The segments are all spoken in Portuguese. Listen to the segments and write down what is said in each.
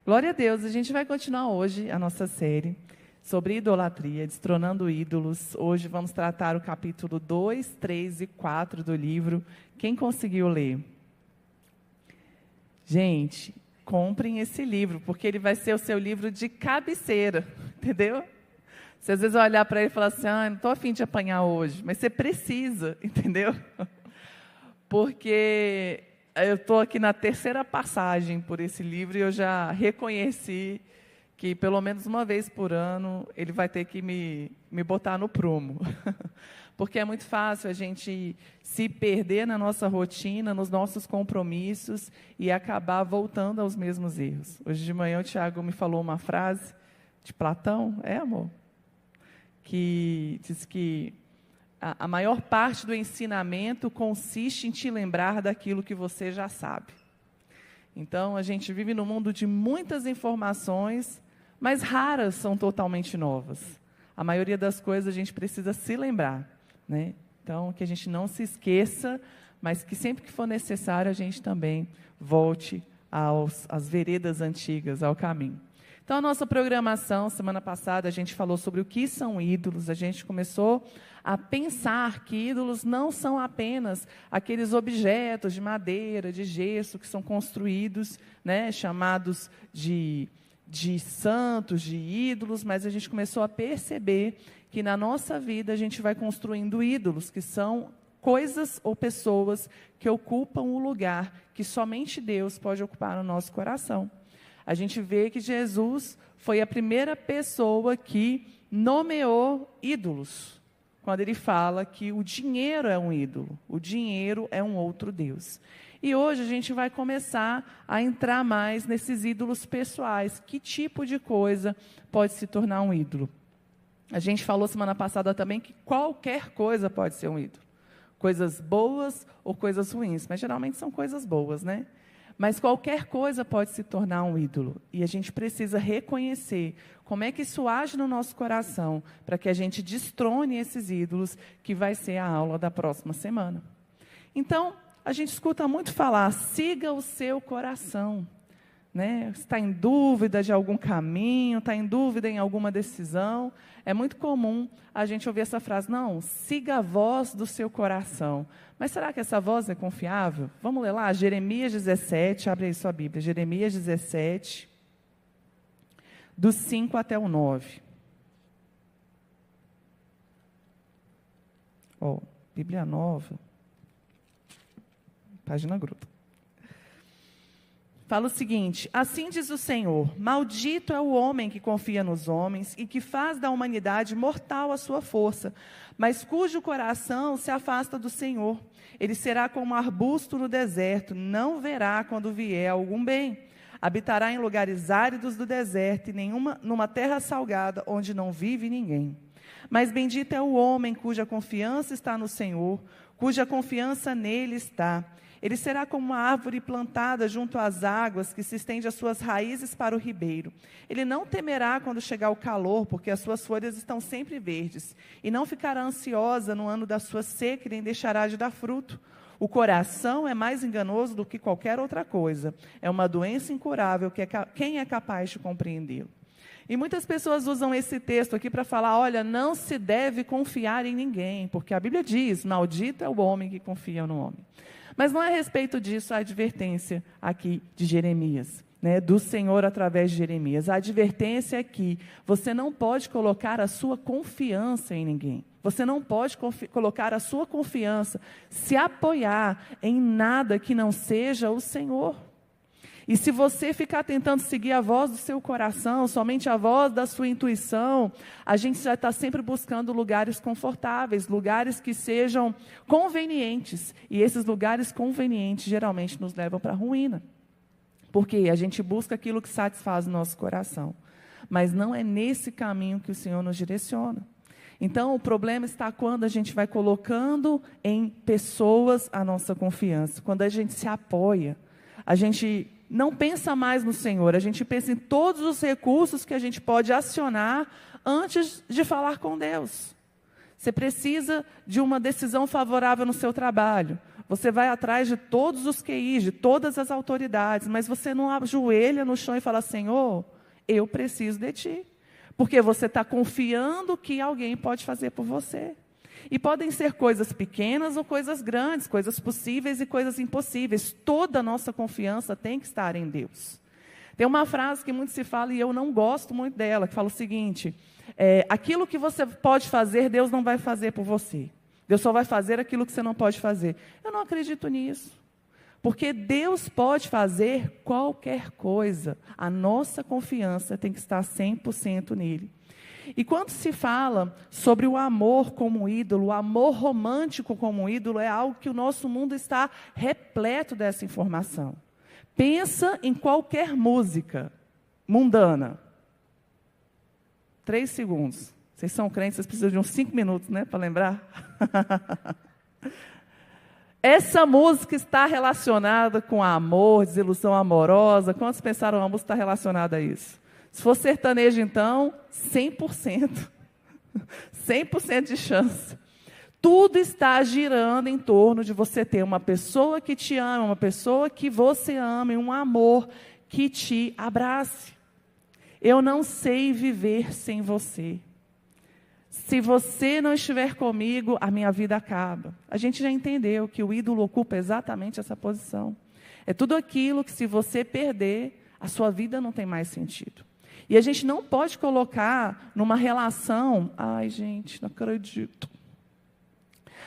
Glória a Deus, a gente vai continuar hoje a nossa série sobre idolatria, destronando ídolos. Hoje vamos tratar o capítulo 2, 3 e 4 do livro. Quem conseguiu ler? Gente, comprem esse livro, porque ele vai ser o seu livro de cabeceira, entendeu? Você às vezes vai olhar para ele e falar assim, não estou a fim de apanhar hoje, mas você precisa, entendeu? Porque eu estou aqui na terceira passagem por esse livro e eu já reconheci que pelo menos uma vez por ano ele vai ter que me botar no prumo. Porque é muito fácil a gente se perder na nossa rotina, nos nossos compromissos e acabar voltando aos mesmos erros. Hoje de manhã o Tiago me falou uma frase de Platão, amor? Que diz que a maior parte do ensinamento consiste em te lembrar daquilo que você já sabe. Então, a gente vive num mundo de muitas informações, mas raras são totalmente novas. A maioria das coisas a gente precisa se lembrar, né? Então, que a gente não se esqueça, mas que sempre que for necessário, a gente também volte às veredas antigas, ao caminho. Então, a nossa programação, semana passada, a gente falou sobre o que são ídolos, a gente começou a pensar que ídolos não são apenas aqueles objetos de madeira, de gesso, que são construídos, né, chamados de santos, de ídolos, mas a gente começou a perceber que na nossa vida a gente vai construindo ídolos, que são coisas ou pessoas que ocupam o lugar que somente Deus pode ocupar no nosso coração. A gente vê que Jesus foi a primeira pessoa que nomeou ídolos, quando ele fala que o dinheiro é um ídolo, o dinheiro é um outro Deus. E hoje a gente vai começar a entrar mais nesses ídolos pessoais. Que tipo de coisa pode se tornar um ídolo? A gente falou semana passada também que qualquer coisa pode ser um ídolo. Coisas boas ou coisas ruins, mas geralmente são coisas boas, né? Mas qualquer coisa pode se tornar um ídolo. E a gente precisa reconhecer como é que isso age no nosso coração, para que a gente destrone esses ídolos, que vai ser a aula da próxima semana. Então, a gente escuta muito falar, siga o seu coração. Né? Está em dúvida de algum caminho, está em dúvida em alguma decisão. É muito comum a gente ouvir essa frase, não, siga a voz do seu coração. Mas será que essa voz é confiável? Vamos ler lá, Jeremias 17, abre aí sua Bíblia, Jeremias 17, do 5 até o 9. Bíblia nova, página gruda. Fala o seguinte, assim diz o Senhor, maldito é o homem que confia nos homens e que faz da humanidade mortal a sua força, mas cujo coração se afasta do Senhor. Ele será como um arbusto no deserto, não verá quando vier algum bem. Habitará em lugares áridos do deserto e numa terra salgada onde não vive ninguém. Mas bendito é o homem cuja confiança está no Senhor, cuja confiança nele está. Ele será como uma árvore plantada junto às águas, que se estende as suas raízes para o ribeiro. Ele não temerá quando chegar o calor, porque as suas folhas estão sempre verdes. E não ficará ansiosa no ano da sua seca, e nem deixará de dar fruto. O coração é mais enganoso do que qualquer outra coisa. É uma doença incurável, quem é capaz de compreendê-lo? E muitas pessoas usam esse texto aqui para falar, olha, não se deve confiar em ninguém, porque a Bíblia diz, maldito é o homem que confia no homem. Mas não é a respeito disso a advertência aqui de Jeremias, né, do Senhor através de Jeremias. A advertência é que você não pode colocar a sua confiança em ninguém. Você não pode colocar a sua confiança, se apoiar em nada que não seja o Senhor. E se você ficar tentando seguir a voz do seu coração, somente a voz da sua intuição, a gente já está sempre buscando lugares confortáveis, lugares que sejam convenientes. E esses lugares convenientes geralmente nos levam para a ruína. Porque a gente busca aquilo que satisfaz o nosso coração. Mas não é nesse caminho que o Senhor nos direciona. Então, o problema está quando a gente vai colocando em pessoas a nossa confiança. Quando a gente se apoia, a gente não pensa mais no Senhor, a gente pensa em todos os recursos que a gente pode acionar antes de falar com Deus. Você precisa de uma decisão favorável no seu trabalho. Você vai atrás de todos os QIs, de todas as autoridades, mas você não ajoelha no chão e fala: Senhor, eu preciso de Ti. Porque você está confiando que alguém pode fazer por você. E podem ser coisas pequenas ou coisas grandes, coisas possíveis e coisas impossíveis. Toda a nossa confiança tem que estar em Deus. Tem uma frase que muito se fala e eu não gosto muito dela, que fala o seguinte: aquilo que você pode fazer, Deus não vai fazer por você. Deus só vai fazer aquilo que você não pode fazer. Eu não acredito nisso. Porque Deus pode fazer qualquer coisa. A nossa confiança tem que estar 100% nele. E quando se fala sobre o amor como ídolo, o amor romântico como ídolo, é algo que o nosso mundo está repleto dessa informação. Pensa em qualquer música mundana. 3 segundos. Vocês são crentes, vocês precisam de uns 5 minutos, né, para lembrar? Essa música está relacionada com amor, desilusão amorosa. Quantos pensaram que a música está relacionada a isso? Se for sertanejo, então, 100%. 100% de chance. Tudo está girando em torno de você ter uma pessoa que te ama, uma pessoa que você ama, um amor que te abrace. Eu não sei viver sem você. Se você não estiver comigo, a minha vida acaba. A gente já entendeu que o ídolo ocupa exatamente essa posição. É tudo aquilo que, se você perder, a sua vida não tem mais sentido. E a gente não pode colocar numa relação... Ai, gente, não acredito.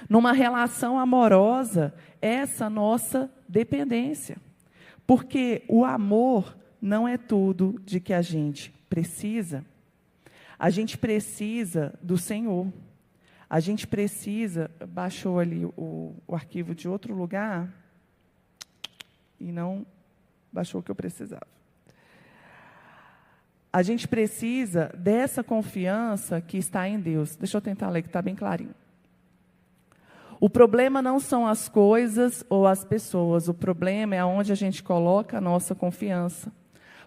Numa relação amorosa, essa nossa dependência. Porque o amor não é tudo de que a gente precisa. A gente precisa do Senhor. A gente precisa... Baixou ali o arquivo de outro lugar e não baixou o que eu precisava. A gente precisa dessa confiança que está em Deus. Deixa eu tentar ler, que está bem clarinho. O problema não são as coisas ou as pessoas. O problema é onde a gente coloca a nossa confiança.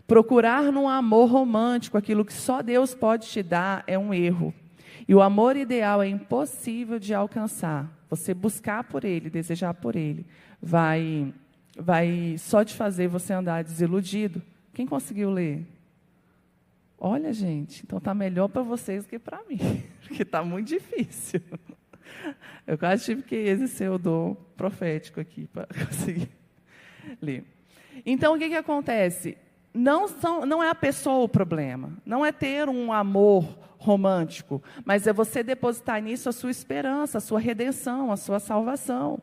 Procurar num amor romântico aquilo que só Deus pode te dar é um erro. E o amor ideal é impossível de alcançar. Você buscar por ele, desejar por ele, vai só te fazer você andar desiludido. Quem conseguiu ler? Olha, gente, então está melhor para vocês que para mim, porque está muito difícil. Eu quase tive que exercer o dom profético aqui para conseguir ler. Então, o que acontece? Não é a pessoa o problema, não é ter um amor romântico, mas é você depositar nisso a sua esperança, a sua redenção, a sua salvação.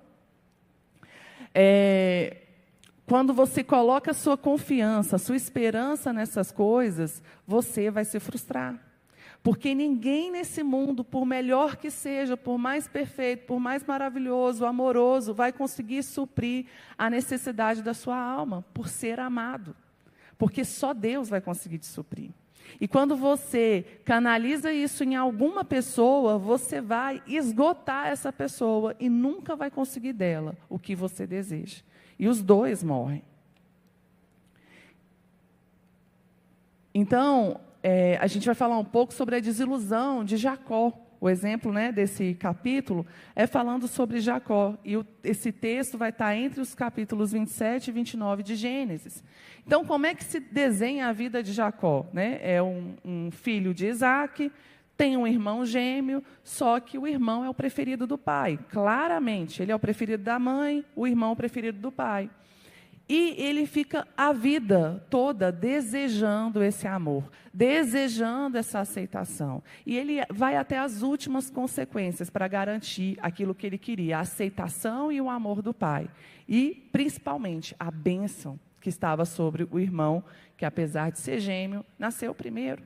Quando você coloca a sua confiança, a sua esperança nessas coisas, você vai se frustrar. Porque ninguém nesse mundo, por melhor que seja, por mais perfeito, por mais maravilhoso, amoroso, vai conseguir suprir a necessidade da sua alma, por ser amado. Porque só Deus vai conseguir te suprir. E quando você canaliza isso em alguma pessoa, você vai esgotar essa pessoa e nunca vai conseguir dela o que você deseja. E os dois morrem. Então, a gente vai falar um pouco sobre a desilusão de Jacó. O exemplo, desse capítulo é falando sobre Jacó. E esse texto vai estar entre os capítulos 27 e 29 de Gênesis. Então, como é que se desenha a vida de Jacó? É um filho de Isaac, tem um irmão gêmeo, só que o irmão é o preferido do pai. Claramente, ele é o preferido da mãe, o irmão é o preferido do pai. E ele fica a vida toda desejando esse amor, desejando essa aceitação. E ele vai até as últimas consequências para garantir aquilo que ele queria, a aceitação e o amor do pai. E, principalmente, a bênção que estava sobre o irmão, que, apesar de ser gêmeo, nasceu primeiro.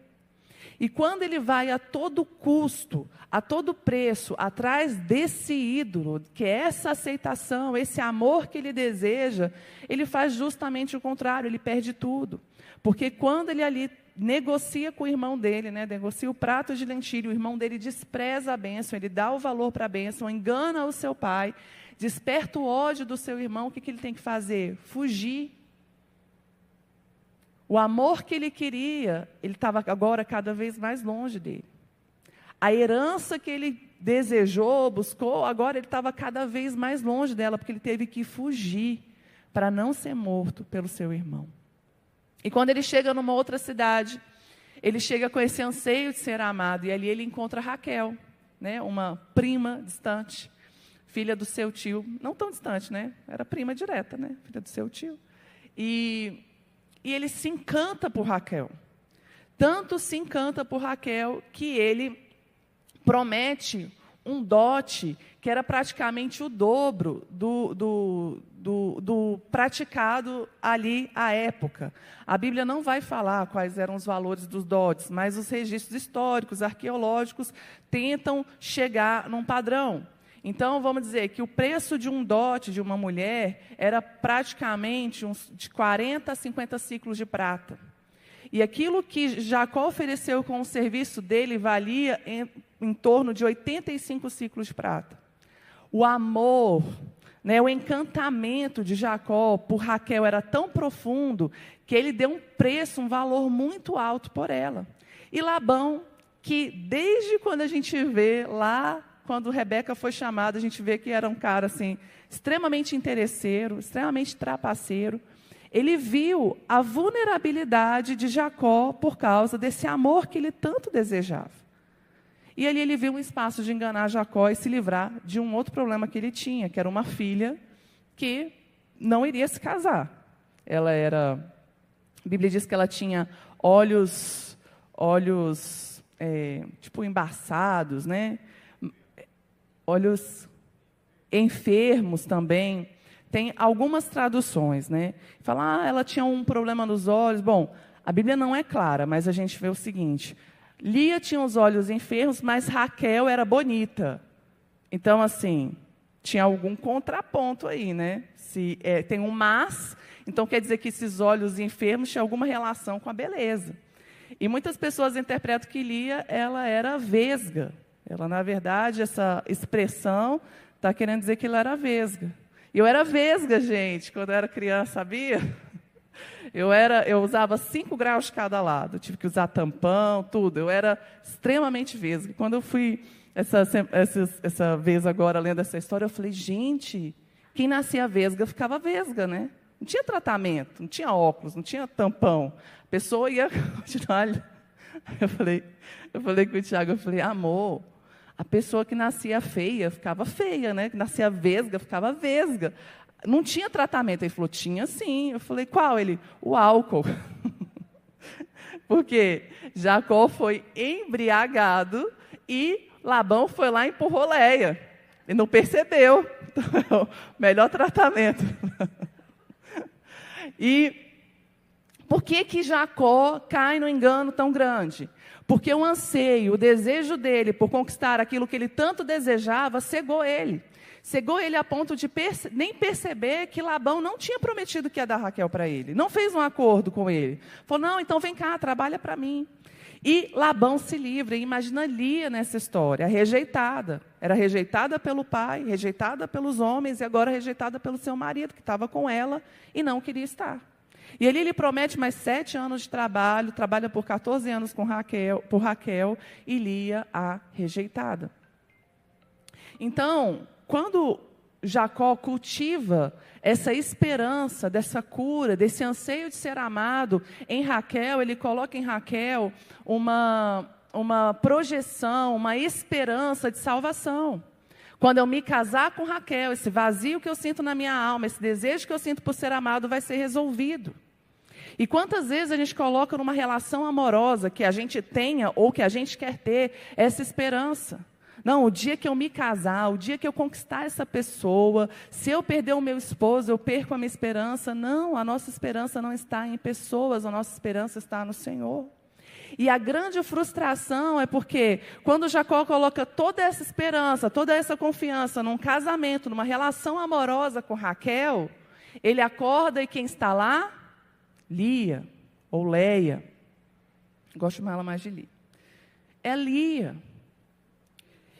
E quando ele vai a todo custo, a todo preço, atrás desse ídolo, que é essa aceitação, esse amor que ele deseja, ele faz justamente o contrário, ele perde tudo. Porque quando ele ali negocia com o irmão dele, negocia o prato de lentilha, o irmão dele despreza a bênção, ele dá o valor para a bênção, engana o seu pai, desperta o ódio do seu irmão, o que ele tem que fazer? Fugir. O amor que ele queria, ele estava agora cada vez mais longe dele. A herança que ele desejou, buscou, agora ele estava cada vez mais longe dela, porque ele teve que fugir para não ser morto pelo seu irmão. E quando ele chega numa outra cidade, ele chega com esse anseio de ser amado, e ali ele encontra Raquel, né, uma prima distante, filha do seu tio, não tão distante, né? Era prima direta, né? Filha do seu tio. E ele se encanta por Raquel. Tanto se encanta por Raquel que ele promete um dote que era praticamente o dobro do praticado ali à época. A Bíblia não vai falar quais eram os valores dos dotes, mas os registros históricos, arqueológicos, tentam chegar num padrão. Então, vamos dizer que o preço de um dote de uma mulher era praticamente de 40 a 50 ciclos de prata. E aquilo que Jacó ofereceu com o serviço dele valia em torno de 85 ciclos de prata. O amor, né, o encantamento de Jacó por Raquel era tão profundo que ele deu um preço, um valor muito alto por ela. E Labão, que desde quando a gente vê lá, quando Rebeca foi chamada, a gente vê que era um cara assim, extremamente interesseiro, extremamente trapaceiro. Ele viu a vulnerabilidade de Jacó por causa desse amor que ele tanto desejava. E ali ele viu um espaço de enganar Jacó e se livrar de um outro problema que ele tinha, que era uma filha que não iria se casar. Ela era, a Bíblia diz que ela tinha olhos tipo embaçados, né? Olhos enfermos também. Tem algumas traduções, né? Fala, ela tinha um problema nos olhos. Bom, a Bíblia não é clara, mas a gente vê o seguinte: Lia tinha os olhos enfermos, mas Raquel era bonita. Então, assim, tinha algum contraponto aí, né? Se tem um mas, então quer dizer que esses olhos enfermos tinham alguma relação com a beleza. E muitas pessoas interpretam que Lia, ela era vesga. Ela, na verdade, essa expressão está querendo dizer que ela era vesga. E eu era vesga, gente, quando eu era criança, sabia? Eu usava 5 graus de cada lado, tive que usar tampão, tudo. Eu era extremamente vesga. Quando eu fui, essa vez agora, lendo essa história, eu falei, gente, quem nascia vesga, ficava vesga, né? Não tinha tratamento, não tinha óculos, não tinha tampão. A pessoa ia continuar. Eu falei com o Tiago, amor, a pessoa que nascia feia, ficava feia, né? Que nascia vesga, ficava vesga. Não tinha tratamento. Ele falou, tinha sim. Eu falei, qual? Ele, o álcool. Porque Jacó foi embriagado e Labão foi lá e empurrou Leia. Ele não percebeu. Então, melhor tratamento. E por que Jacó cai no engano tão grande? Porque o anseio, o desejo dele por conquistar aquilo que ele tanto desejava, cegou ele. Cegou ele a ponto de nem perceber que Labão não tinha prometido que ia dar Raquel para ele. Não fez um acordo com ele. Falou, não, então vem cá, trabalha para mim. E Labão se livra. E imagina Lia nessa história, rejeitada. Era rejeitada pelo pai, rejeitada pelos homens e agora rejeitada pelo seu marido, que estava com ela e não queria estar. E ali ele promete mais 7 anos de trabalho, trabalha por 14 anos por Raquel, e Lia, a rejeitada. Então, quando Jacó cultiva essa esperança, dessa cura, desse anseio de ser amado em Raquel, ele coloca em Raquel uma projeção, uma esperança de salvação. Quando eu me casar com Raquel, esse vazio que eu sinto na minha alma, esse desejo que eu sinto por ser amado vai ser resolvido. E quantas vezes a gente coloca numa relação amorosa que a gente tenha ou que a gente quer ter essa esperança? Não, o dia que eu me casar, o dia que eu conquistar essa pessoa, se eu perder o meu esposo, eu perco a minha esperança. Não, a nossa esperança não está em pessoas, a nossa esperança está no Senhor. E a grande frustração é porque quando Jacó coloca toda essa esperança, toda essa confiança num casamento, numa relação amorosa com Raquel, ele acorda e quem está lá? Lia, ou Leia. Gosto de chamar ela mais de Lia. É Lia.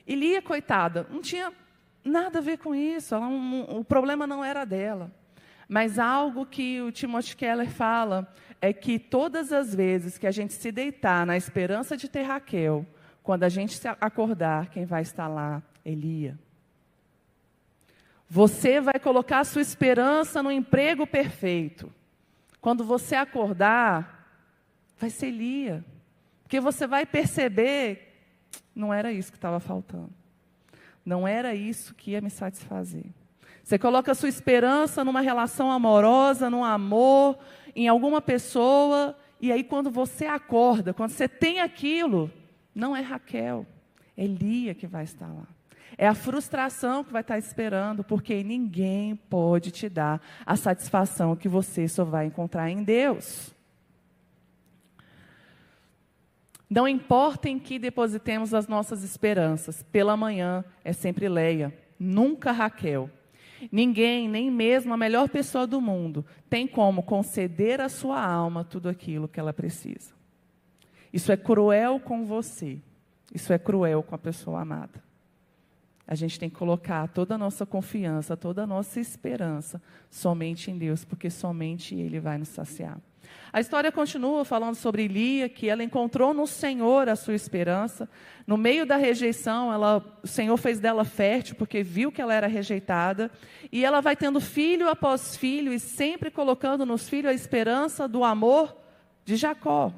E Lia, coitada, não tinha nada a ver com isso. O problema não era dela. Mas algo que o Timothy Keller fala é que todas as vezes que a gente se deitar na esperança de ter Raquel, Quando a gente se acordar, quem vai estar lá é Lia. Você vai colocar a sua esperança no emprego perfeito. Quando você acordar, vai ser Lia. Porque você vai perceber, não era isso que estava faltando. Não era isso que ia me satisfazer. Você coloca a sua esperança numa relação amorosa, num amor, em alguma pessoa, e aí quando você acorda, quando você tem aquilo, não é Raquel, é Lia que vai estar lá. É a frustração que vai estar esperando, porque ninguém pode te dar a satisfação que você só vai encontrar em Deus. Não importa em que depositemos as nossas esperanças, pela manhã é sempre Leia, nunca Raquel. Ninguém, nem mesmo a melhor pessoa do mundo, tem como conceder à sua alma tudo aquilo que ela precisa. Isso é cruel com você, isso é cruel com a pessoa amada. A gente tem que colocar toda a nossa confiança, toda a nossa esperança somente em Deus, porque somente Ele vai nos saciar. A história continua falando sobre Lia, que ela encontrou no Senhor a sua esperança. No meio da rejeição, o Senhor fez dela fértil, porque viu que ela era rejeitada. E ela vai tendo filho após filho, e sempre colocando nos filhos a esperança do amor de Jacó.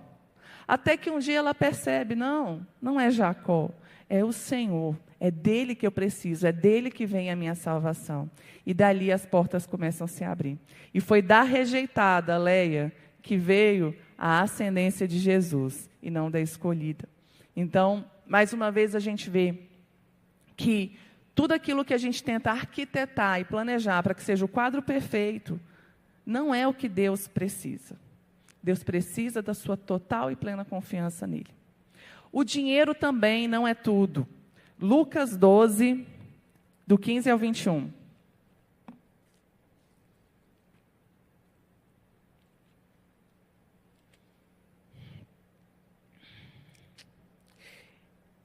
Até que um dia ela percebe, não é Jacó, é o Senhor. É dele que eu preciso, é dele que vem a minha salvação. E dali as portas começam a se abrir. E foi da rejeitada, Leia, que veio a ascendência de Jesus, e não da escolhida. Então, mais uma vez a gente vê que tudo aquilo que a gente tenta arquitetar e planejar para que seja o quadro perfeito, não é o que Deus precisa. Deus precisa da sua total e plena confiança nele. O dinheiro também não é tudo. Lucas 12, do 15 ao 21.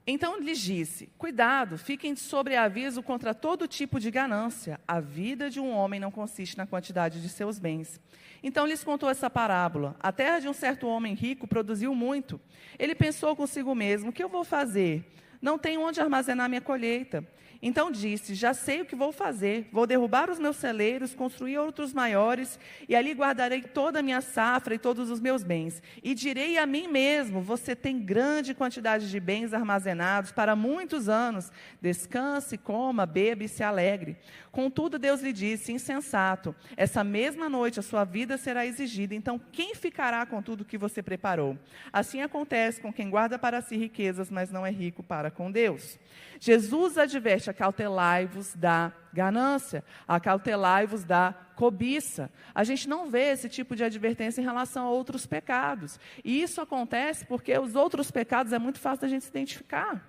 Então lhes disse, cuidado, fiquem de sobreaviso contra todo tipo de ganância. A vida de um homem não consiste na quantidade de seus bens. Então lhes contou essa parábola. A terra de um certo homem rico produziu muito. Ele pensou consigo mesmo, o que eu vou fazer? Não tenho onde armazenar minha colheita. Então disse, já sei o que vou fazer. Vou derrubar os meus celeiros, construir outros maiores, e ali guardarei toda a minha safra e todos os meus bens. E direi a mim mesmo, você tem grande quantidade de bens armazenados para muitos anos. Descanse, coma, beba e se alegre. Contudo, Deus lhe disse, insensato, essa mesma noite a sua vida será exigida. Então, quem ficará com tudo que você preparou? Assim acontece com quem guarda para si riquezas, mas não é rico para com Deus. Jesus adverte, acautelai-vos da ganância, acautelai-vos da cobiça. A gente não vê esse tipo de advertência em relação a outros pecados. E isso acontece porque os outros pecados é muito fácil da gente se identificar.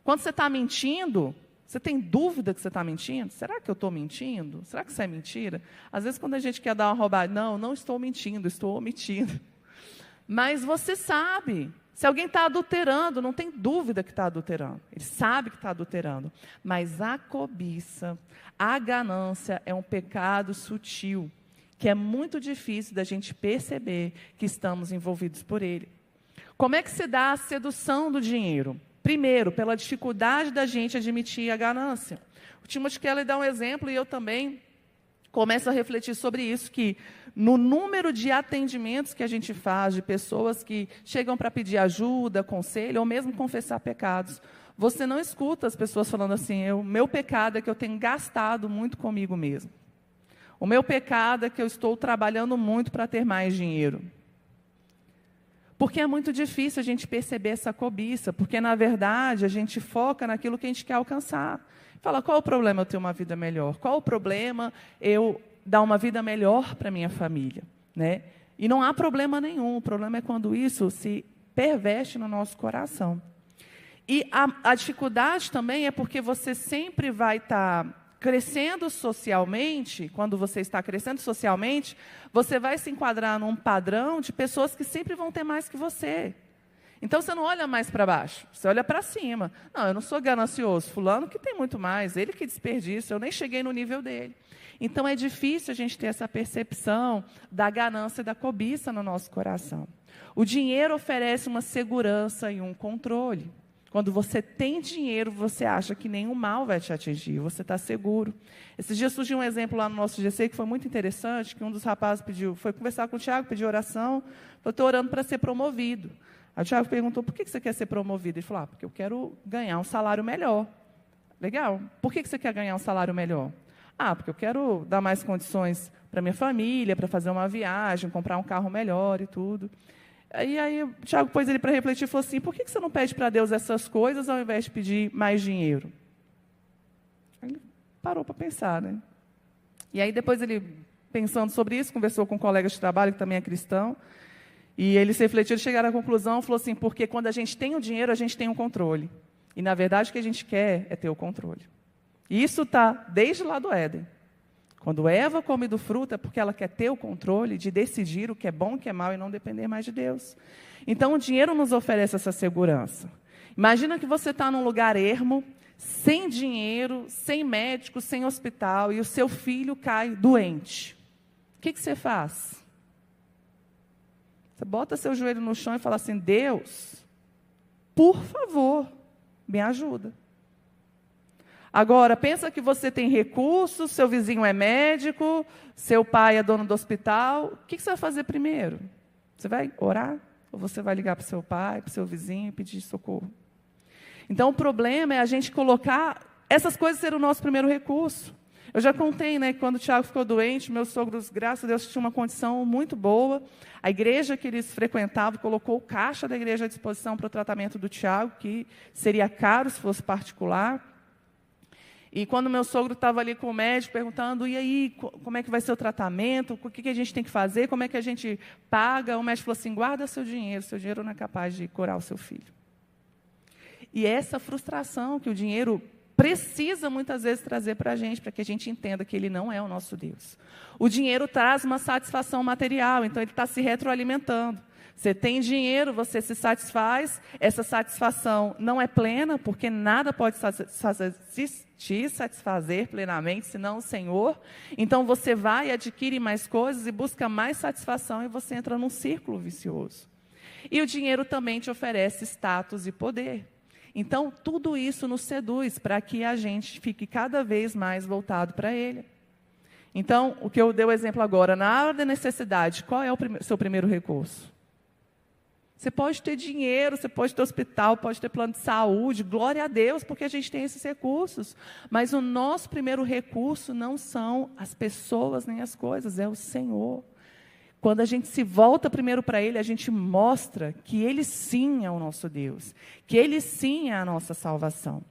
Quando você está mentindo, você tem dúvida que você está mentindo? Será que eu estou mentindo? Será que isso é mentira? Às vezes quando a gente quer dar uma roubada, não estou mentindo, estou omitindo. Mas você sabe. Se alguém está adulterando, não tem dúvida que está adulterando. Ele sabe que está adulterando. Mas a cobiça, a ganância é um pecado sutil, que é muito difícil da gente perceber que estamos envolvidos por ele. Como é que se dá a sedução do dinheiro? Primeiro, pela dificuldade da gente admitir a ganância. O Timothy Keller dá um exemplo, e eu também começo a refletir sobre isso, que no número de atendimentos que a gente faz, de pessoas que chegam para pedir ajuda, conselho, ou mesmo confessar pecados, você não escuta as pessoas falando assim, meu pecado é que eu tenho gastado muito comigo mesmo. O meu pecado é que eu estou trabalhando muito para ter mais dinheiro. Porque é muito difícil a gente perceber essa cobiça, porque, na verdade, a gente foca naquilo que a gente quer alcançar. Fala, qual o problema eu ter uma vida melhor? Qual o problema eu dar uma vida melhor para a minha família? Né? E não há problema nenhum, o problema é quando isso se perverte no nosso coração. E a dificuldade também é porque você sempre vai estar crescendo socialmente. Quando você está crescendo socialmente, você vai se enquadrar num padrão de pessoas que sempre vão ter mais que você. Então, você não olha mais para baixo, você olha para cima. Não, eu não sou ganancioso, fulano que tem muito mais, ele que desperdiça, eu nem cheguei no nível dele. Então, é difícil a gente ter essa percepção da ganância e da cobiça no nosso coração. O dinheiro oferece uma segurança e um controle. Quando você tem dinheiro, você acha que nenhum mal vai te atingir, você está seguro. Esses dias surgiu um exemplo lá no nosso GC que foi muito interessante, que um dos rapazes foi conversar com o Tiago, pediu oração, falou, estou orando para ser promovido. Aí o Tiago perguntou, por que você quer ser promovido? Ele falou, porque eu quero ganhar um salário melhor. Legal, por que você quer ganhar um salário melhor? Porque eu quero dar mais condições para minha família, para fazer uma viagem, comprar um carro melhor e tudo. Aí o Tiago pôs ele para refletir e falou assim, por que você não pede para Deus essas coisas ao invés de pedir mais dinheiro? Aí ele parou para pensar, né? E aí depois ele, pensando sobre isso, conversou com um colega de trabalho que também é cristão, e eles refletiram, chegaram à conclusão, falou assim, porque quando a gente tem o dinheiro, a gente tem o controle. E na verdade o que a gente quer é ter o controle. E isso está desde lá do Éden. Quando Eva come do fruto é porque ela quer ter o controle de decidir o que é bom, o que é mal e não depender mais de Deus. Então o dinheiro nos oferece essa segurança. Imagina que você está num lugar ermo, sem dinheiro, sem médico, sem hospital, e o seu filho cai doente. O que você faz? Você bota seu joelho no chão e fala assim, Deus, por favor, me ajuda. Agora, pensa que você tem recursos, seu vizinho é médico, seu pai é dono do hospital. O que você vai fazer primeiro? Você vai orar? Ou você vai ligar para o seu pai, para o seu vizinho e pedir socorro? Então, o problema é a gente colocar essas coisas ser o nosso primeiro recurso. Eu já contei, né, que quando o Tiago ficou doente, meus sogros, graças a Deus, tinham uma condição muito boa. A igreja que eles frequentavam colocou o caixa da igreja à disposição para o tratamento do Tiago, que seria caro se fosse particular. E quando meu sogro estava ali com o médico, perguntando, e aí, como é que vai ser o tratamento? O que a gente tem que fazer? Como é que a gente paga? O médico falou assim, guarda seu dinheiro não é capaz de curar o seu filho. E essa frustração que o dinheiro precisa muitas vezes trazer para a gente, para que a gente entenda que ele não é o nosso Deus. O dinheiro traz uma satisfação material, então ele está se retroalimentando. Você tem dinheiro, você se satisfaz, essa satisfação não é plena, porque nada pode te satisfazer plenamente, senão o Senhor. Então você vai, adquire mais coisas e busca mais satisfação e você entra num círculo vicioso. E o dinheiro também te oferece status e poder. Então tudo isso nos seduz para que a gente fique cada vez mais voltado para Ele. Então, o que eu dei o exemplo agora, na hora da necessidade, qual é o seu primeiro recurso? Você pode ter dinheiro, você pode ter hospital, pode ter plano de saúde, glória a Deus, porque a gente tem esses recursos. Mas o nosso primeiro recurso não são as pessoas nem as coisas, é o Senhor. Quando a gente se volta primeiro para Ele, a gente mostra que Ele sim é o nosso Deus, que Ele sim é a nossa salvação.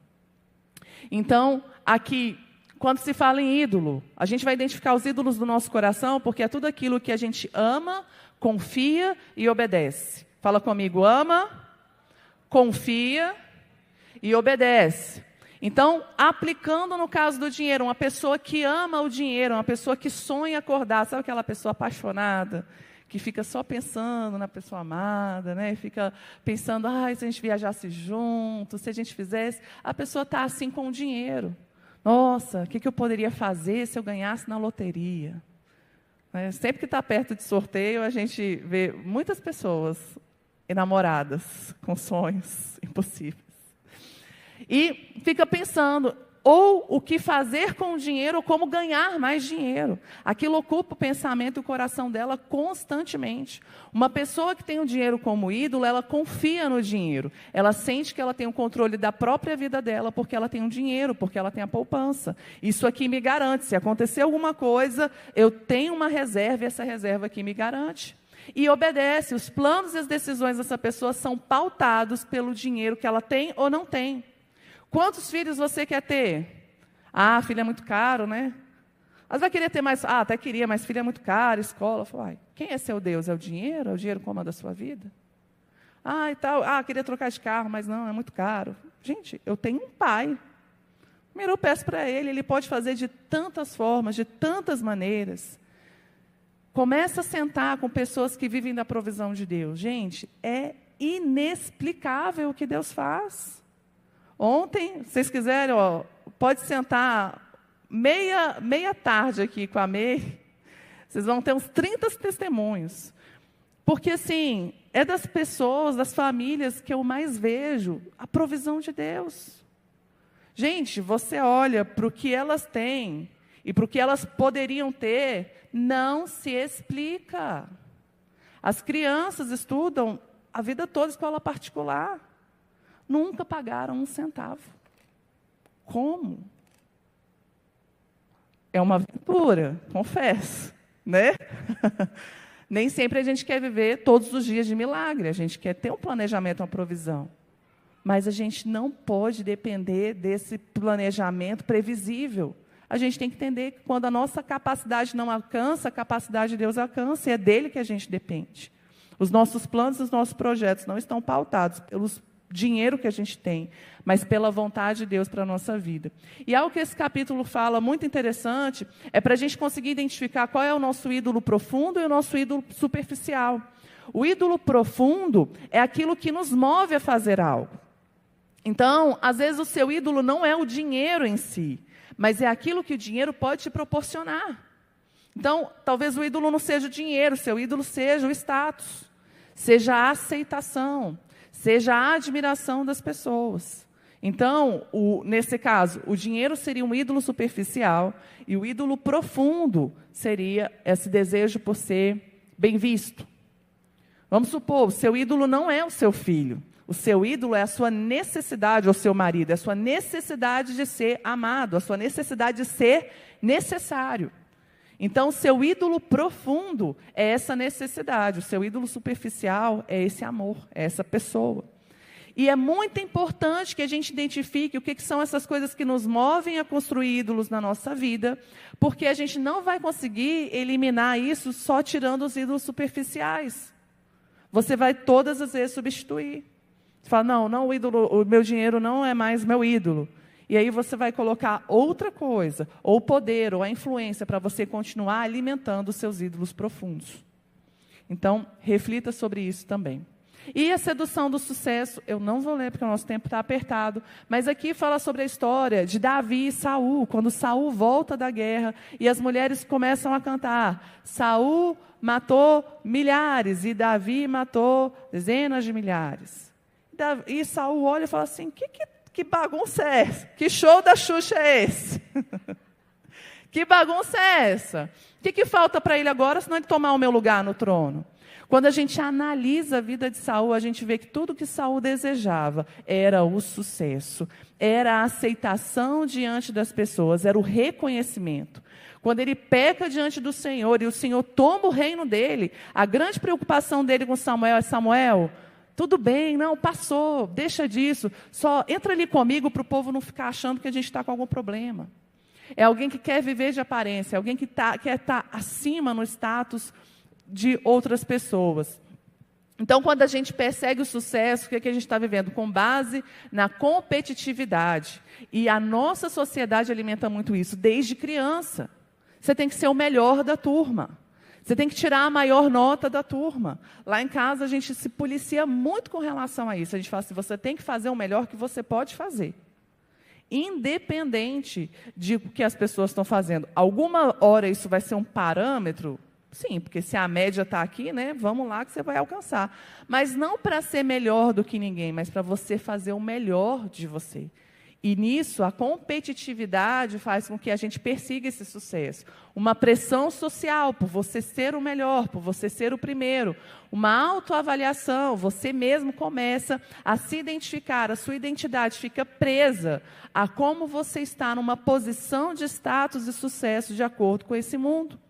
Então, aqui, quando se fala em ídolo, a gente vai identificar os ídolos do nosso coração, porque é tudo aquilo que a gente ama, confia e obedece. Fala comigo, ama, confia e obedece. Então, aplicando no caso do dinheiro, uma pessoa que ama o dinheiro, uma pessoa que sonha acordar, sabe aquela pessoa apaixonada, que fica só pensando na pessoa amada, né? Fica pensando, se a gente viajasse junto, se a gente fizesse, a pessoa está assim com o dinheiro. Nossa, o que eu poderia fazer se eu ganhasse na loteria? Sempre que está perto de sorteio, a gente vê muitas pessoas enamoradas, com sonhos impossíveis. E fica pensando, ou o que fazer com o dinheiro, ou como ganhar mais dinheiro. Aquilo ocupa o pensamento e o coração dela constantemente. Uma pessoa que tem o dinheiro como ídolo, ela confia no dinheiro. Ela sente que ela tem o controle da própria vida dela, porque ela tem o dinheiro, porque ela tem a poupança. Isso aqui me garante, se acontecer alguma coisa, eu tenho uma reserva, e essa reserva aqui me garante. E obedece, os planos e as decisões dessa pessoa são pautados pelo dinheiro que ela tem ou não tem. Quantos filhos você quer ter? Filho é muito caro, né? Mas vai querer ter mais? Até queria, mas filho é muito caro, escola. Falo, quem é seu Deus? É o dinheiro? É o dinheiro que comanda a sua vida? E tal. Queria trocar de carro, mas não, é muito caro. Gente, eu tenho um pai. Primeiro eu peço para ele pode fazer de tantas formas, de tantas maneiras. Começa a sentar com pessoas que vivem da provisão de Deus. Gente, é inexplicável o que Deus faz. Ontem, se vocês quiserem, pode sentar meia tarde aqui com a Mei. Vocês vão ter uns 30 testemunhos. Porque, assim, é das pessoas, das famílias que eu mais vejo a provisão de Deus. Gente, você olha para o que elas têm e para o que elas poderiam ter, não se explica. As crianças estudam a vida toda em escola particular. Nunca pagaram um centavo. Como? É uma aventura, confesso, né? Nem sempre a gente quer viver todos os dias de milagre. A gente quer ter um planejamento, uma provisão. Mas a gente não pode depender desse planejamento previsível. A gente tem que entender que quando a nossa capacidade não alcança, a capacidade de Deus alcança, e é dele que a gente depende. Os nossos planos, os nossos projetos não estão pautados pelo dinheiro que a gente tem, mas pela vontade de Deus para a nossa vida. E algo que esse capítulo fala muito interessante, é para a gente conseguir identificar qual é o nosso ídolo profundo e o nosso ídolo superficial. O ídolo profundo é aquilo que nos move a fazer algo. Então, às vezes o seu ídolo não é o dinheiro em si, mas é aquilo que o dinheiro pode te proporcionar. Então, talvez o ídolo não seja o dinheiro, o seu ídolo seja o status, seja a aceitação, seja a admiração das pessoas. Então, nesse caso, o dinheiro seria um ídolo superficial e o ídolo profundo seria esse desejo por ser bem visto. Vamos supor, o seu ídolo não é o seu filho. O seu ídolo é a sua necessidade, ou seu marido, é a sua necessidade de ser amado, a sua necessidade de ser necessário. Então, o seu ídolo profundo é essa necessidade, o seu ídolo superficial é esse amor, é essa pessoa. E é muito importante que a gente identifique o que são essas coisas que nos movem a construir ídolos na nossa vida, porque a gente não vai conseguir eliminar isso só tirando os ídolos superficiais. Você vai todas as vezes substituir. Você fala, não, o meu dinheiro não é mais meu ídolo. E aí você vai colocar outra coisa, ou o poder, ou a influência, para você continuar alimentando os seus ídolos profundos. Então, reflita sobre isso também. E a sedução do sucesso, eu não vou ler porque o nosso tempo está apertado, mas aqui fala sobre a história de Davi e Saul, quando Saul volta da guerra e as mulheres começam a cantar, Saul matou milhares e Davi matou dezenas de milhares. E Saul olha e fala assim, que bagunça é essa? Que show da Xuxa é esse? Que bagunça é essa? O que falta para ele agora, senão ele tomar o meu lugar no trono? Quando a gente analisa a vida de Saul, a gente vê que tudo que Saul desejava era o sucesso, era a aceitação diante das pessoas, era o reconhecimento. Quando ele peca diante do Senhor e o Senhor toma o reino dele, a grande preocupação dele com Samuel é, Samuel, tudo bem, não, passou, deixa disso, só entra ali comigo para o povo não ficar achando que a gente está com algum problema. É alguém que quer viver de aparência, alguém que quer estar acima no status de outras pessoas. Então, quando a gente persegue o sucesso, o que a gente está vivendo? Com base na competitividade. E a nossa sociedade alimenta muito isso, desde criança. Você tem que ser o melhor da turma. Você tem que tirar a maior nota da turma. Lá em casa, a gente se policia muito com relação a isso. A gente fala assim, você tem que fazer o melhor que você pode fazer. Independente de o que as pessoas estão fazendo. Alguma hora isso vai ser um parâmetro? Sim, porque se a média está aqui, né, vamos lá que você vai alcançar. Mas não para ser melhor do que ninguém, mas para você fazer o melhor de você. E nisso, a competitividade faz com que a gente persiga esse sucesso. Uma pressão social por você ser o melhor, por você ser o primeiro. Uma autoavaliação, você mesmo começa a se identificar, a sua identidade fica presa a como você está numa posição de status e sucesso de acordo com esse mundo.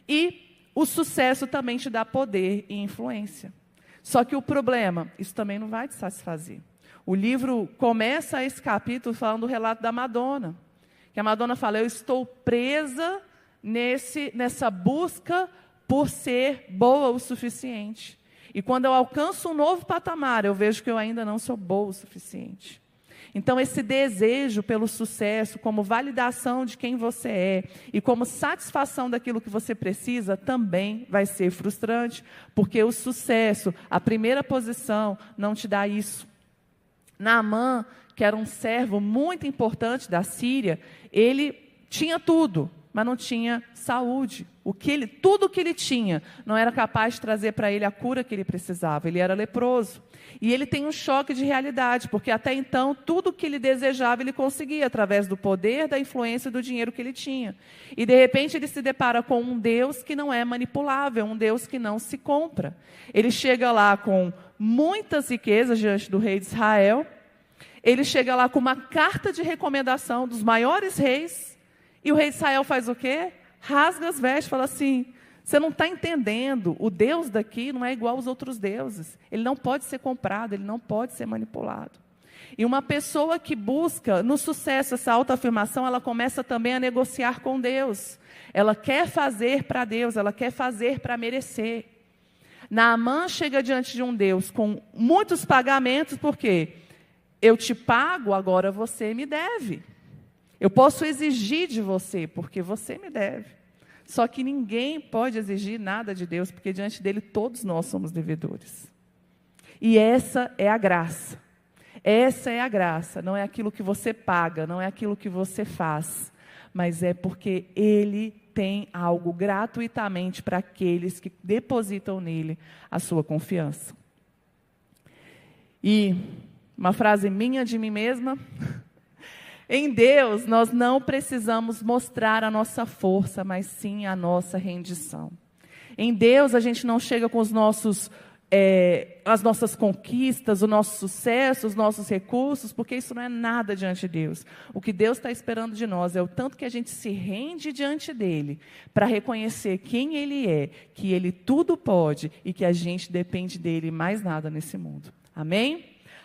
E o sucesso também te dá poder e influência. Só que o problema, isso também não vai te satisfazer. O livro começa esse capítulo falando do relato da Madonna. Que a Madonna fala, eu estou presa nessa busca por ser boa o suficiente. E quando eu alcanço um novo patamar, eu vejo que eu ainda não sou boa o suficiente. Então, esse desejo pelo sucesso, como validação de quem você é e como satisfação daquilo que você precisa, também vai ser frustrante, porque o sucesso, a primeira posição, não te dá isso. Naamã, que era um servo muito importante da Síria, ele tinha tudo, mas não tinha saúde. Tudo que ele tinha não era capaz de trazer para ele a cura que ele precisava. Ele era leproso. E ele tem um choque de realidade, porque até então tudo que ele desejava ele conseguia através do poder, da influência e do dinheiro que ele tinha. E de repente ele se depara com um Deus que não é manipulável, um Deus que não se compra. Ele chega lá com muitas riquezas diante do rei de Israel. Ele chega lá com uma carta de recomendação dos maiores reis. E o rei de Israel faz o quê? Rasga as vestes, fala assim, você não está entendendo, o Deus daqui não é igual aos outros deuses. Ele não pode ser comprado, ele não pode ser manipulado. E uma pessoa que busca no sucesso essa autoafirmação, ela começa também a negociar com Deus. Ela quer fazer para Deus, ela quer fazer para merecer. Naamã chega diante de um Deus com muitos pagamentos, porque eu te pago, agora você me deve. Eu posso exigir de você, porque você me deve. Só que ninguém pode exigir nada de Deus, porque diante dele todos nós somos devedores. E essa é a graça. Essa é a graça. Não é aquilo que você paga, não é aquilo que você faz, mas é porque ele tem algo gratuitamente para aqueles que depositam nele a sua confiança. E uma frase minha de mim mesma... Em Deus, nós não precisamos mostrar a nossa força, mas sim a nossa rendição. Em Deus, a gente não chega com as nossas conquistas, o nosso sucesso, os nossos recursos, porque isso não é nada diante de Deus. O que Deus está esperando de nós é o tanto que a gente se rende diante dEle, para reconhecer quem Ele é, que Ele tudo pode e que a gente depende dEle mais nada nesse mundo. Amém?